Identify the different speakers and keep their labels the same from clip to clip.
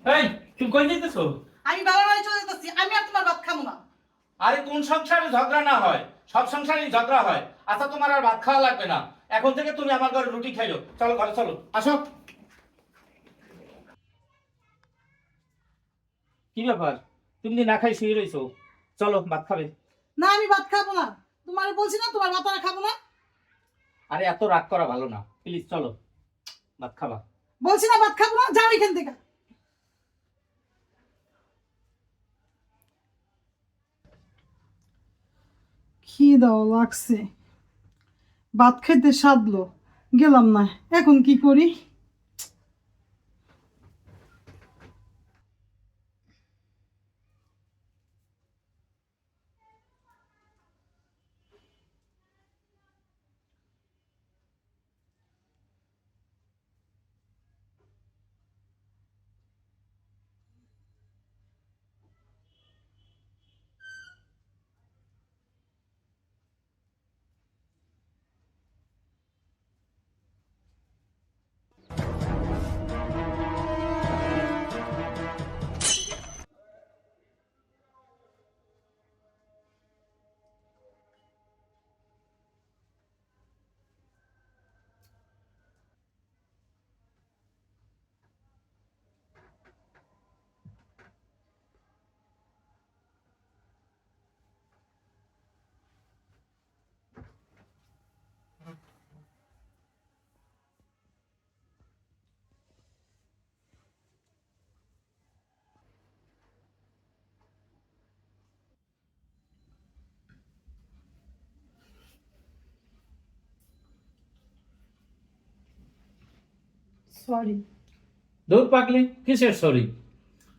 Speaker 1: এই তুমি কই যেতেছো?
Speaker 2: আমি বাবার বাড়ি চলে যেতেছি, আমি আর তোমার ভাত খাবো না।
Speaker 1: আরে কোন সংসারে ঝগড়া না হয়? সব সংসারেই ঝগড়া হয়। আচ্ছা তোমার আর ভাত খাওয়া লাগবে না, এখন থেকে তুমি আমার ঘরে রুটি খাইও। চলো ঘরে চলো, আসো। কি ব্যাপার, তুমি না খাই শুয়ে রইছো? চলো ভাত খাবে।
Speaker 2: না, আমি ভাত খাবো না। তোমার বলছি না তোমার ভাত আর খাবো না।
Speaker 1: আরে এত রাগ করা ভালো না, প্লিজ চলো ভাত খাবা।
Speaker 2: বলছি না ভাত খাবো না, যাও এখান থেকে। খিদাও লাগছে, ভাত খাইতে সাধলো, গেলাম না। এখন কি করি? সরি।
Speaker 1: দূর পাগলি, কিসের সরি?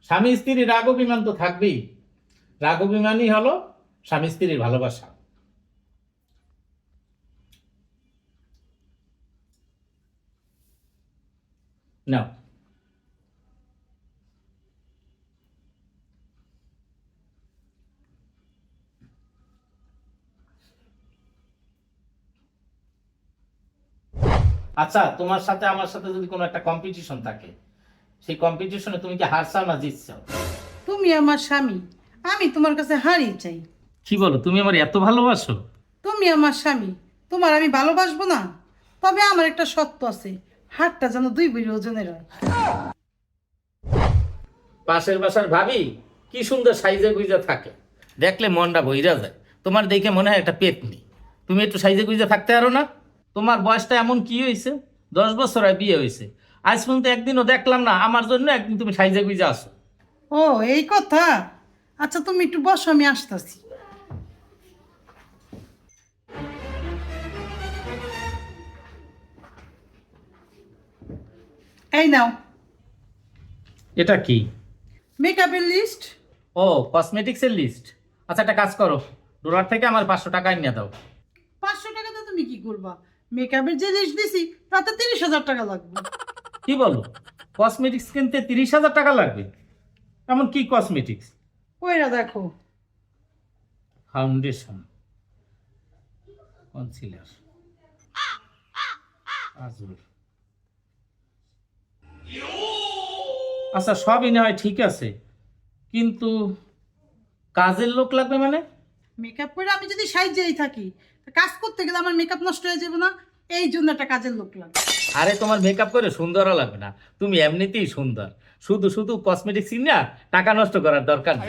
Speaker 1: স্বামী স্ত্রীর রাগ অভিমান তো থাকবেই। রাগ অভিমানই হলো স্বামী স্ত্রীর ভালোবাসা। নাও। আচ্ছা, তোমার সাথে আমার সাথে যদি কোনো একটা কম্পিটিশন থাকে, সেই কম্পিটিশনে তুমি কি হারছাও না জিতছাও?
Speaker 2: তুমি আমার স্বামী, আমি তোমার কাছে হারি চাই।
Speaker 1: কি বলো, তুমি আমার এত ভালোবাসো?
Speaker 2: তুমি আমার স্বামী, তোমার আমি ভালোবাসবো না? তবে আমার একটা শর্ত আছে, হাতটা যেন 2 বুড়ি ওজনের হয়।
Speaker 1: পাশের বাসার ভাবি কি সুন্দর সাইজে গুইজা থাকে, দেখলে মনটা বইরা যায়। তোমার দেখে মনে হয় একটা পেতনি। তুমি একটু সাইজে গুইজা থাকতে পারো না? তোমার বয়সটা এমন কি হয়েছে? 10 বছর হয় বিয়ে হয়েছে, আজ পর্যন্ত একদিনও দেখলাম না আমার জন্য একদিন তুমি সাইজে গুইজা আসো।
Speaker 2: ও, এই কথা। আচ্ছা তুমি একটু বসো, আমি আসতেছি। এই নাও
Speaker 1: এটা কি?
Speaker 2: মেকআপের লিস্ট।
Speaker 1: ও, কসমেটিক্সের লিস্ট। আচ্ছা একটা কাজ করো, ডলার থেকে আমার 500 টাকা নিয়ে দাও।
Speaker 2: 500 টাকাতে তুমি কি করবা? মেকআপের যে লিস্ট দিছি তাতে 30,000 টাকা লাগবে।
Speaker 1: কি বলো, কসমেটিক্স কিনতে 30,000 টাকা লাগবে? এমন কি কসমেটিক্স?
Speaker 2: ওইরা দেখো।
Speaker 1: ফাউন্ডেশন, কনসিলার, কাজল। আচ্ছা সবই না হয় ঠিক আছে, কিন্তু কাজের লোক লাগবে মানে?
Speaker 2: মেকআপ করে আমি যদি সাইজেই থাকি, তা কাজ করতে গেলে আমার মেকআপ নষ্ট হয়ে যাবে না? এই জন্য একটা কাজের লোক লাগবে।
Speaker 1: আরে তোমার মেকআপ করে সুন্দরও লাগবে না, তুমি এমনিতেই সুন্দর। শুধু শুধু কসমেটিক্স কিনা টাকা নষ্ট করার দরকার নেই।